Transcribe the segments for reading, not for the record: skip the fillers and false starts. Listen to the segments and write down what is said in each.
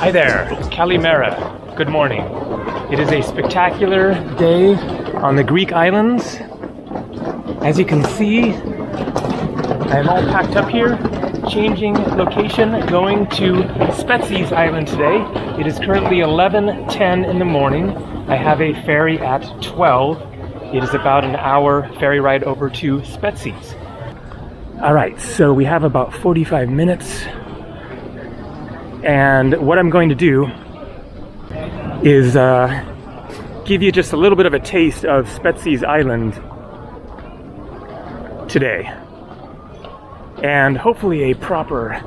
Hi there, Kalimera. Good morning. It is a spectacular day on the Greek islands. As you can see, I am all packed up here, changing location, going to Spetses Island today. It is currently 11:10 in the morning. I have a ferry at 12. It is about an hour ferry ride over to Spetses. All right, so we have about 45 minutes. And what I'm going to do is give you just a little bit of a taste of Spetses Island today. And hopefully a proper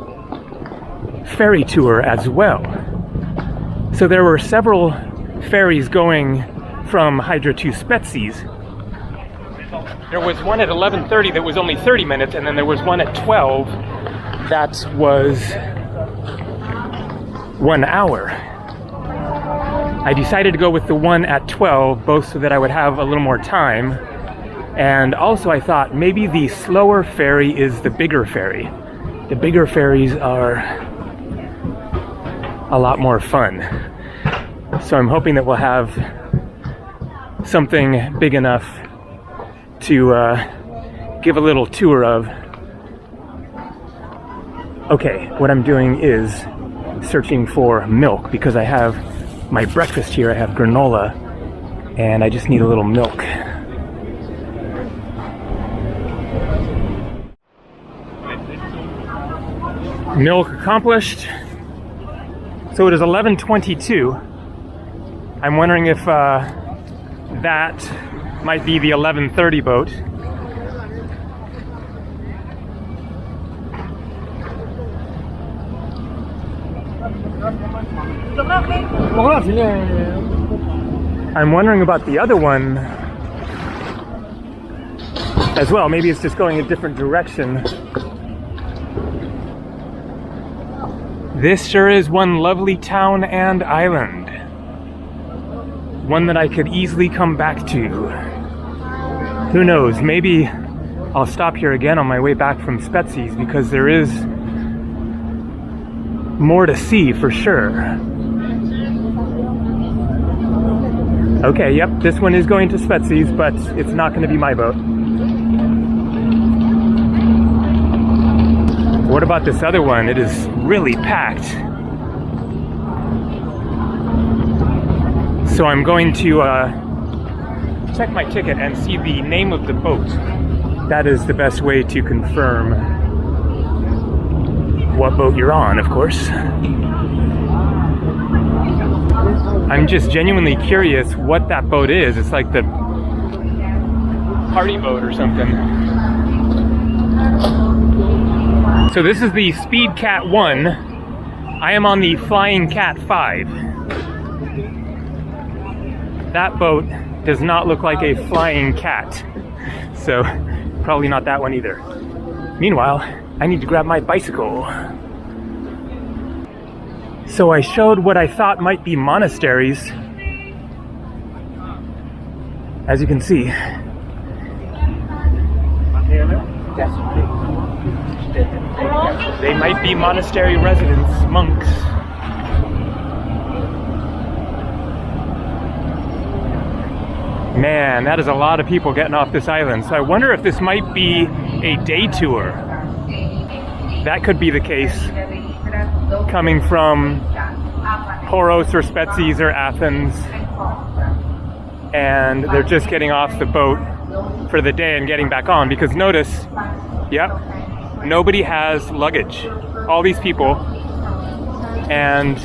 ferry tour as well. So there were several ferries going from Hydra to Spetses. There was one at 11:30 that was only 30 minutes, and then there was one at 12 that was 1 hour. I decided to go with the one at 12, both so that I would have a little more time, and also I thought maybe the slower ferry is the bigger ferry. The bigger ferries are a lot more fun. So I'm hoping that we'll have something big enough to give a little tour of. Okay, what I'm doing is searching for milk because I have my breakfast here. I have granola and I just need a little milk. Milk accomplished. So it is 11:22. I'm wondering if that might be the 11:30 boat. I'm wondering about the other one as well. Maybe it's just going a different direction. This sure is one lovely town and island. One that I could easily come back to. Who knows, maybe I'll stop here again on my way back from Spetses because there is more to see for sure. Okay, yep, this one is going to Spetses, but it's not going to be my boat. What about this other one? It is really packed. So I'm going to check my ticket and see the name of the boat. That is the best way to confirm what boat you're on, of course. I'm just genuinely curious what that boat is. It's like the party boat or something. So this is the Speed Cat 1. I am on the Flying Cat 5. That boat does not look like a flying cat. So probably not that one either. Meanwhile, I need to grab my bicycle. So I showed what I thought might be monasteries. As you can see. They might be monastery residents, monks. Man, that is a lot of people getting off this island. So I wonder if this might be a day tour. That could be the case. Coming from Poros or Spetses or Athens. And they're just getting off the boat for the day and getting back on. Because notice, yep, nobody has luggage. All these people. And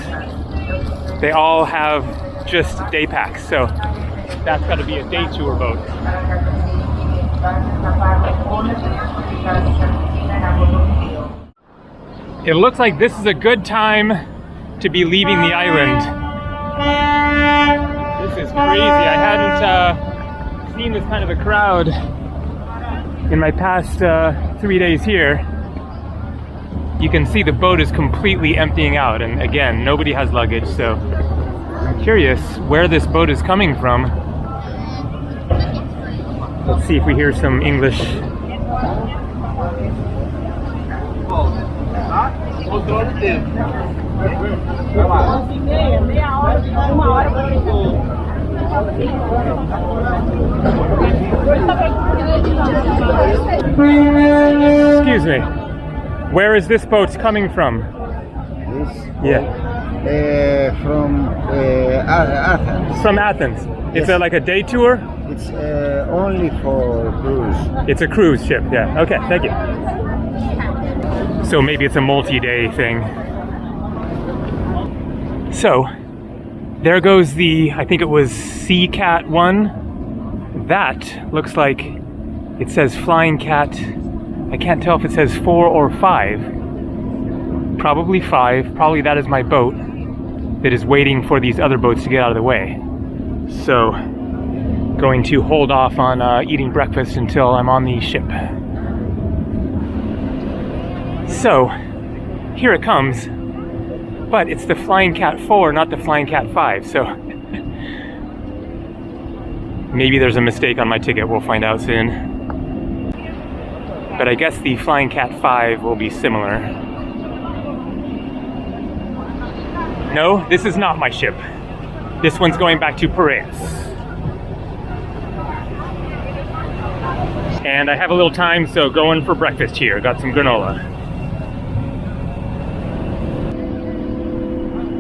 they all have just day packs. So that's got to be a day tour boat. It looks like this is a good time to be leaving the island. This is crazy. I hadn't seen this kind of a crowd in my past 3 days here. You can see the boat is completely emptying out, and again, nobody has luggage, so I'm curious where this boat is coming from. Let's see if we hear some English. Excuse me. Where is this boat coming from? This? Yeah. From Athens. From Athens. It's Yes. like a day tour? It's only for cruise. It's a cruise ship, yeah. Okay, thank you. So maybe it's a multi-day thing. So, there goes the, I think it was Sea Cat 1. That looks like it says Flying Cat. I can't tell if it says 4 or 5. Probably 5. Probably that is my boat that is waiting for these other boats to get out of the way. So, going to hold off on eating breakfast until I'm on the ship. So, here it comes. But it's the Flying Cat 4, not the Flying Cat 5, so maybe there's a mistake on my ticket, we'll find out soon. But I guess the Flying Cat 5 will be similar. No, this is not my ship. This one's going back to Piraeus. And I have a little time, so going for breakfast here. Got some granola.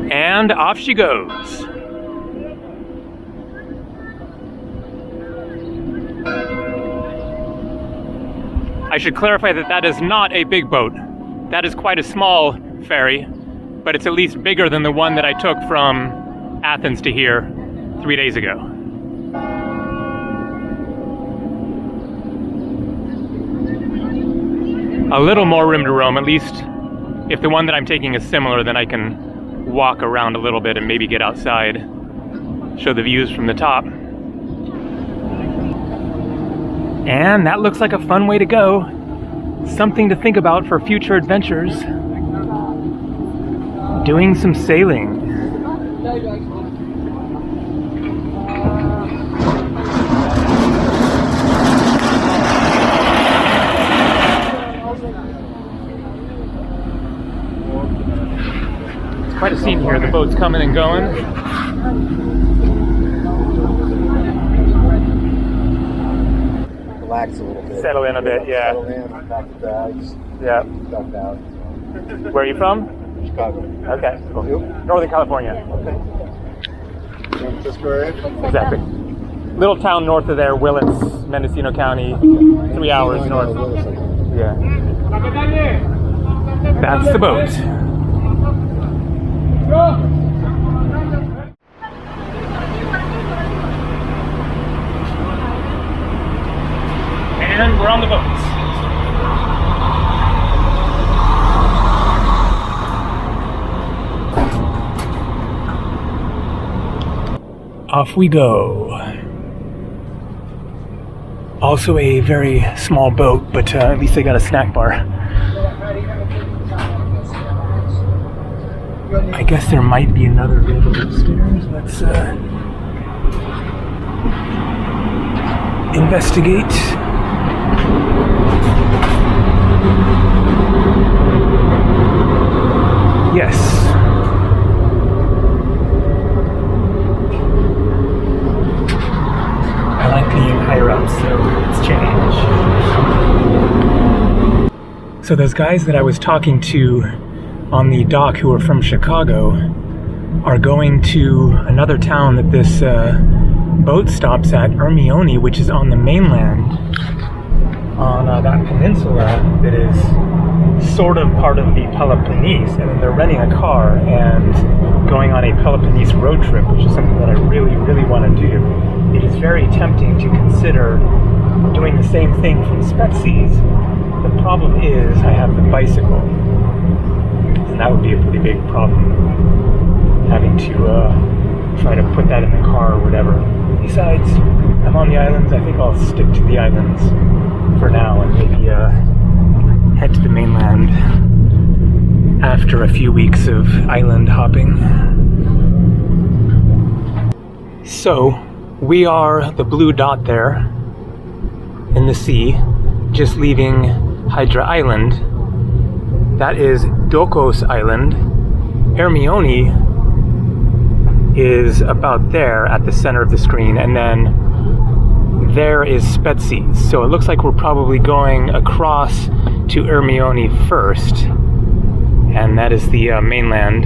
And off she goes. I should clarify that that is not a big boat. That is quite a small ferry, but it's at least bigger than the one that I took from Athens to here 3 days ago. A little more room to roam, at least if the one that I'm taking is similar, then I can walk around a little bit and maybe get outside, show the views from the top. And that looks like a fun way to go. Something to think about for future adventures. Doing some sailing. Quite a scene here. The boat's coming and going. Relax a little bit. Settle in a bit, yeah. Settle in, pack the bags. Yeah. Duck out. Where are you from? Chicago. Okay, cool. You? Northern California. San Francisco area? Exactly. Little town north of there, Willits, Mendocino County, 3 hours north. Yeah. That's the boat. And we're on the boat. Off we go. Also a very small boat, but at least they got a snack bar. I guess there might be another river upstairs. Let's investigate. Yes. I like being higher up, so let's change. So those guys that I was talking to on the dock who are from Chicago are going to another town that this boat stops at, Ermione, which is on the mainland, on that peninsula that is sort of part of the Peloponnese, and then they're renting a car and going on a Peloponnese road trip, which is something that I really, really want to do. It is very tempting to consider doing the same thing from Spetses. The problem is I have the bicycle, and that would be a pretty big problem, having to try to put that in the car or whatever. Besides, I'm on the islands. I think I'll stick to the islands for now and maybe head to the mainland after a few weeks of island hopping. So, we are the blue dot there in the sea, just leaving Hydra Island. That is Dokos Island, Hermione is about there at the center of the screen, and then there is Spetses. So it looks like we're probably going across to Hermione first, and that is the mainland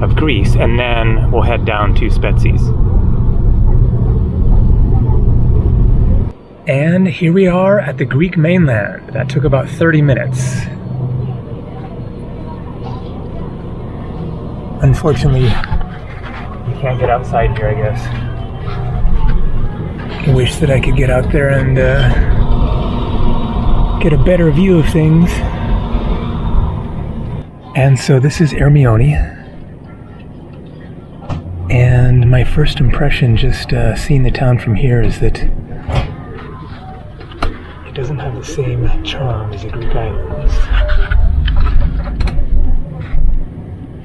of Greece, and then we'll head down to Spetses. And here we are at the Greek mainland. That took about 30 minutes. Unfortunately, you can't get outside here, I guess. I wish that I could get out there and get a better view of things. And so this is Hermione. And my first impression just seeing the town from here is that it doesn't have the same charm as the Greek islands.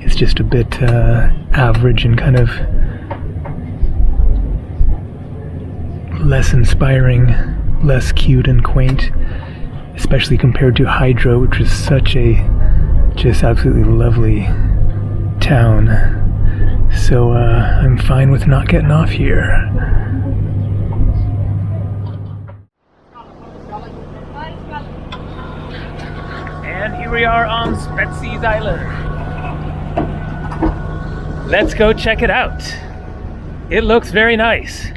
It's just a bit average and kind of less inspiring, less cute and quaint, especially compared to Hydra, which was such a just absolutely lovely town. So I'm fine with not getting off here. And here we are on Spetses Island. Let's go check it out. It looks very nice.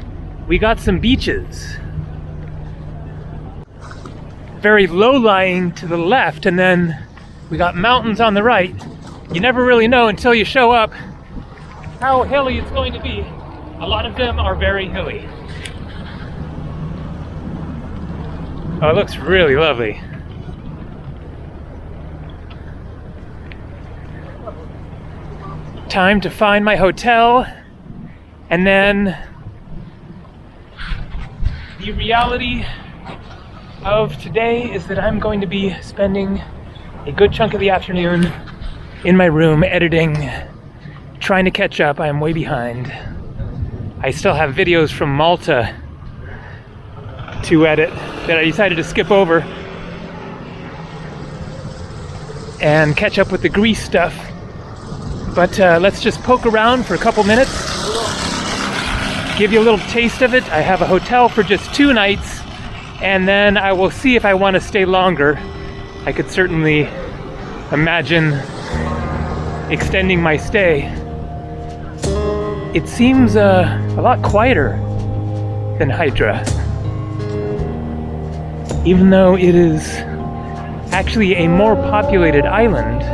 We got some beaches. Very low-lying to the left, and then we got mountains on the right. You never really know until you show up how hilly it's going to be. A lot of them are very hilly. Oh, it looks really lovely. Time to find my hotel, and then the reality of today is that I'm going to be spending a good chunk of the afternoon in my room editing, trying to catch up. I am way behind. I still have videos from Malta to edit that I decided to skip over and catch up with the Greece stuff. But let's just poke around for a couple minutes, give you a little taste of it. I have a hotel for just 2 nights, and then I will see if I want to stay longer. I could certainly imagine extending my stay. It seems a lot quieter than Hydra, even though it is actually a more populated island.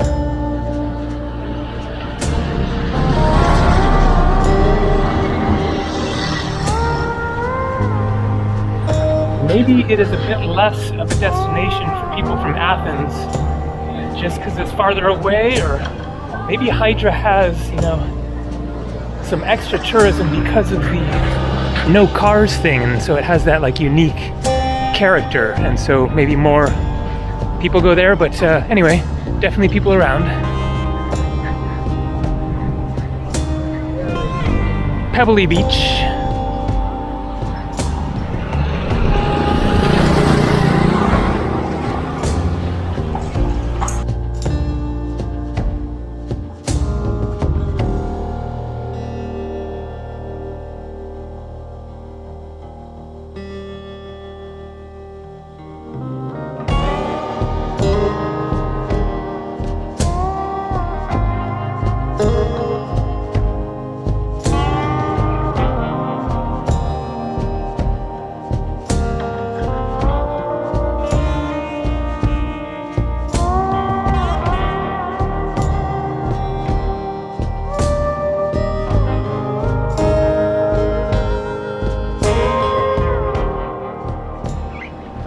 Maybe it is a bit less of a destination for people from Athens just because it's farther away, or maybe Hydra has, some extra tourism because of the no cars thing, and so it has that like unique character, and so maybe more people go there. But anyway, definitely people around. Pebbly Beach.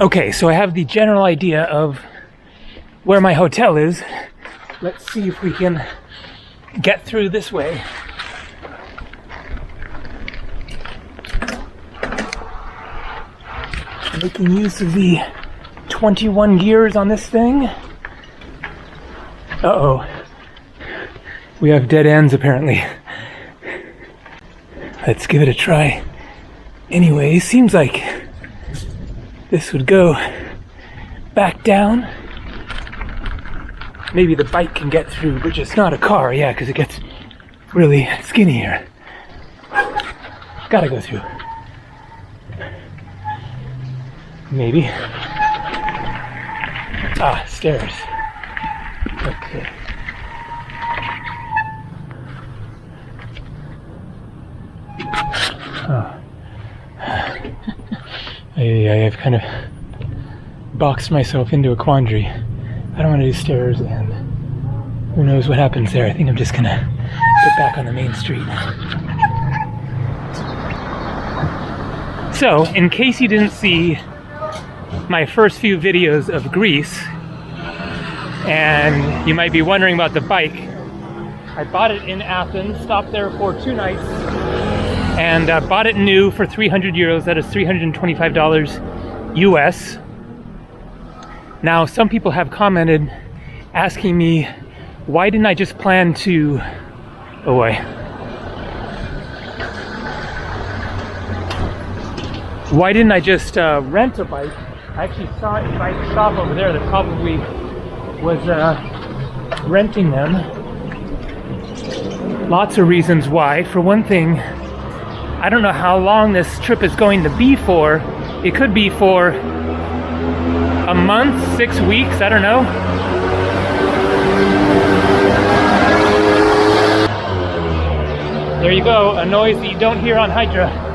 Okay, so I have the general idea of where my hotel is. Let's see if we can get through this way. Making use of the 21 gears on this thing. Uh-oh. We have dead ends, apparently. Let's give it a try. Anyway, seems like this would go back down. maybe the bike can get through, but just not a car. Yeah, because it gets really skinny here. Gotta go through. Maybe. Ah, stairs. Okay. Oh. I've kind of boxed myself into a quandary. I don't want to do stairs, and who knows what happens there. I think I'm just gonna get back on the main street. So, in case you didn't see my first few videos of Greece, and you might be wondering about the bike, I bought it in Athens, stopped there for 2 nights, and bought it new for 300 euros. That is $325 US. Now, some people have commented asking me, why didn't I just plan to, oh boy. Why didn't I just rent a bike? I actually saw a bike shop over there that probably was renting them. Lots of reasons why. For one thing, I don't know how long this trip is going to be for. It could be for a month, 6 weeks, I don't know. There you go, a noise that you don't hear on Hydra.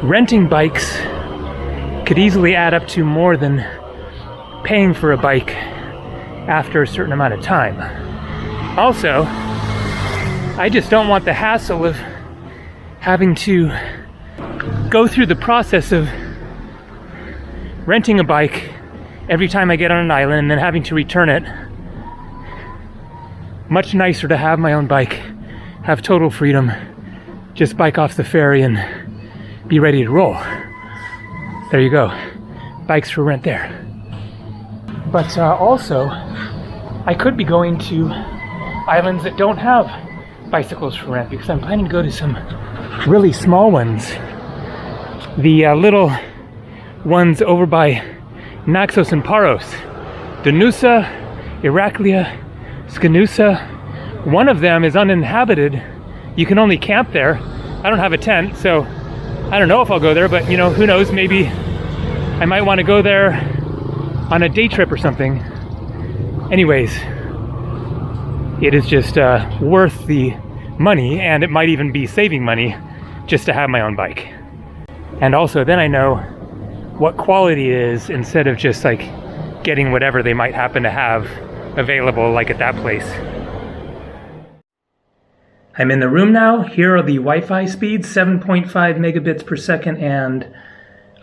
Renting bikes could easily add up to more than paying for a bike after a certain amount of time. Also, I just don't want the hassle of having to go through the process of renting a bike every time I get on an island and then having to return it. Much nicer to have my own bike, have total freedom, just bike off the ferry and be ready to roll. There you go, bikes for rent there. But also, I could be going to islands that don't have bicycles for rent, because I'm planning to go to some really small ones. The little ones over by Naxos and Paros. Danusa, Iraklia, Skanusa. One of them is uninhabited. You can only camp there. I don't have a tent, so I don't know if I'll go there, but you know, who knows, maybe I might want to go there on a day trip or something. Anyways, it is just worth the money, and it might even be saving money just to have my own bike. And also then I know what quality it is, instead of just like getting whatever they might happen to have available like at that place. I'm in the room now. Here are the Wi-Fi speeds, 7.5 megabits per second and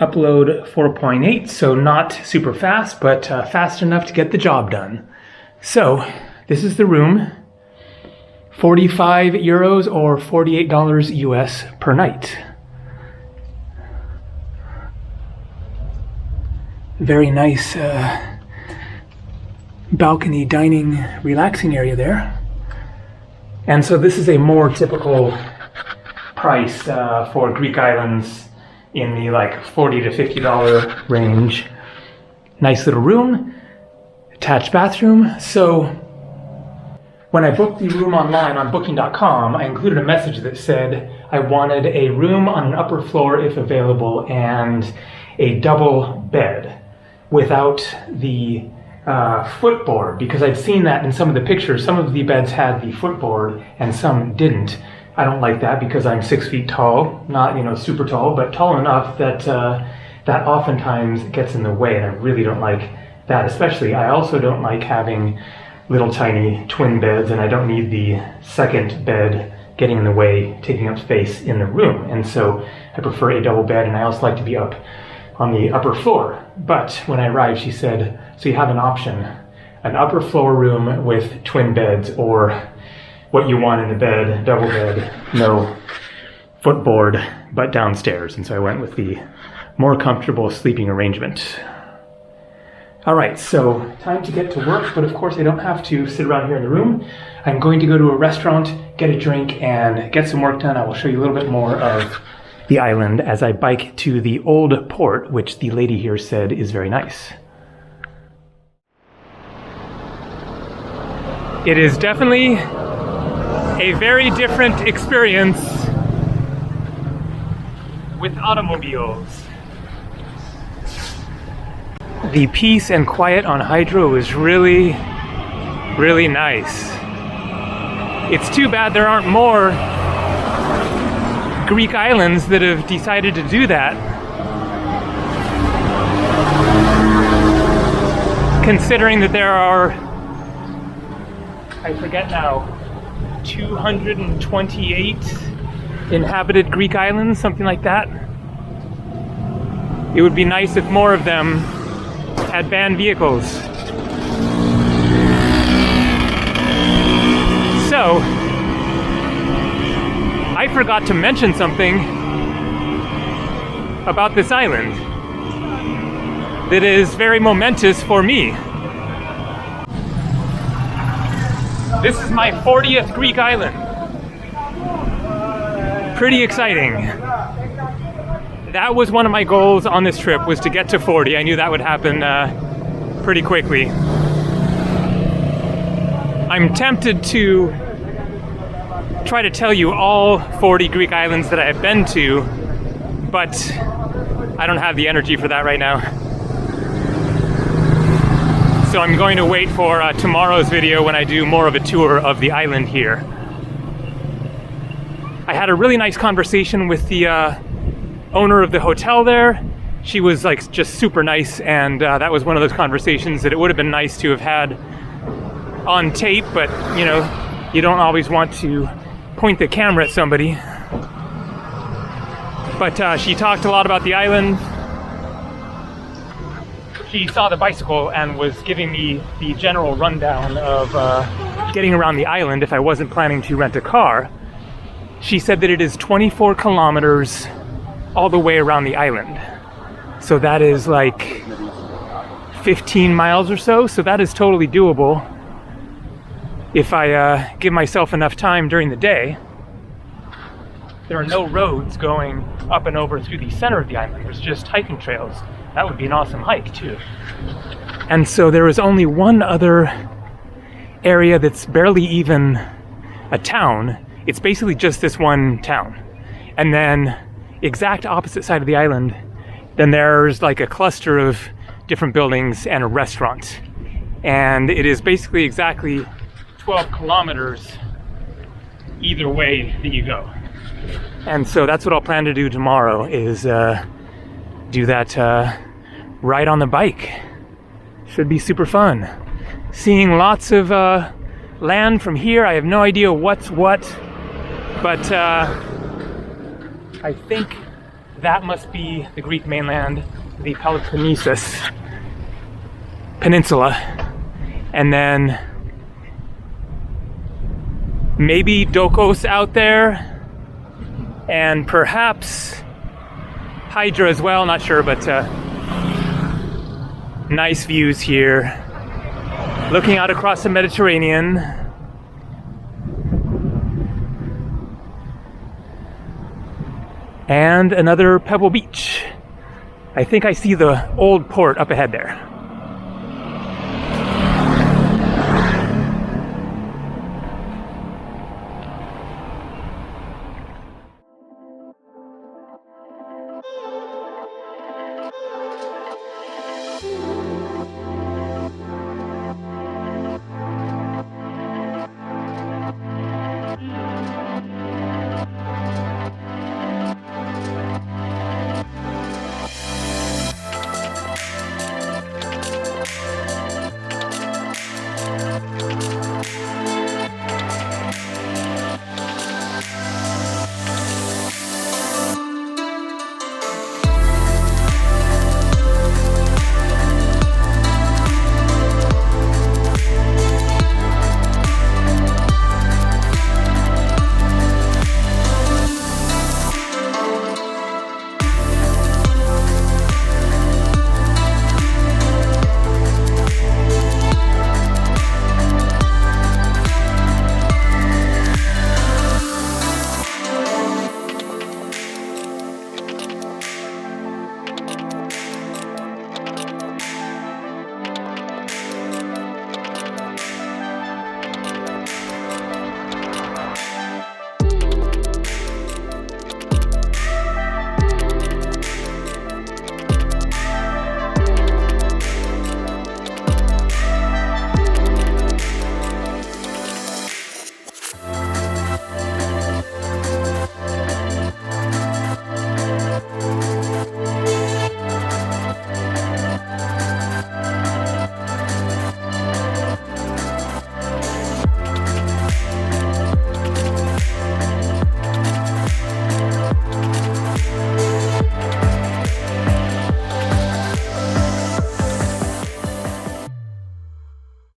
upload 4.8, so not super fast, but fast enough to get the job done. So this is the room. 45 euros or $48 US per night. Very nice balcony dining relaxing area there. And so this is a more typical price for Greek islands in the like $40 to $50 range. Nice little room, attached bathroom. So when I booked the room online on booking.com, I included a message that said I wanted a room on an upper floor if available and a double bed without the footboard, because I'd seen that in some of the pictures. Some of the beds had the footboard and some didn't. I don't like that because I'm 6 feet tall, not, you know, super tall, but tall enough that that oftentimes gets in the way, and I really don't like that. Especially, I also don't like having little tiny twin beds, and I don't need the second bed getting in the way, taking up space in the room. And so I prefer a double bed, and I also like to be up on the upper floor. But when I arrived, she said, so you have an option, an upper floor room with twin beds, or what you want in the bed, double bed, no footboard, but downstairs. And so I went with the more comfortable sleeping arrangement. All right, so time to get to work, but of course I don't have to sit around here in the room. I'm going to go to a restaurant, get a drink, and get some work done. I will show you a little bit more of the island as I bike to the old port, which the lady here said is very nice. It is definitely a very different experience with automobiles. The peace and quiet on Hydra was really, really nice. It's too bad there aren't more Greek islands that have decided to do that. Considering that there are, I forget now, 228 inhabited Greek islands, something like that. It would be nice if more of them had banned vehicles. So, I forgot to mention something about this island that is very momentous for me. This is my 40th Greek island. Pretty exciting. That was one of my goals on this trip, was to get to 40. I knew that would happen pretty quickly. I'm tempted to try to tell you all 40 Greek islands that I have been to, but I don't have the energy for that right now. So I'm going to wait for tomorrow's video when I do more of a tour of the island here. I had a really nice conversation with the owner of the hotel there. She was like just super nice, and that was one of those conversations that it would have been nice to have had on tape, but you know, you don't always want to point the camera at somebody. But she talked a lot about the island. She saw the bicycle and was giving me the general rundown of getting around the island if I wasn't planning to rent a car. She said that it is 24 kilometers all the way around the island. So that is like 15 miles or so. So that is totally doable if I give myself enough time during the day. There are no roads going up and over through the center of the island. There's just hiking trails. That would be an awesome hike too. And so there is only one other area that's barely even a town. It's basically just this one town. And then exact opposite side of the island, then there's like a cluster of different buildings and a restaurant. And it is basically exactly 12 kilometers either way that you go. And so that's what I'll plan to do tomorrow, is do that ride on the bike. Should be super fun. Seeing lots of land from here. I have no idea what's what, but I think that must be the Greek mainland, the Peloponnesus Peninsula, and then maybe Dokos out there, and perhaps Hydra as well, not sure, but nice views here. Looking out across the Mediterranean. And another pebble beach. I think I see the old port up ahead there.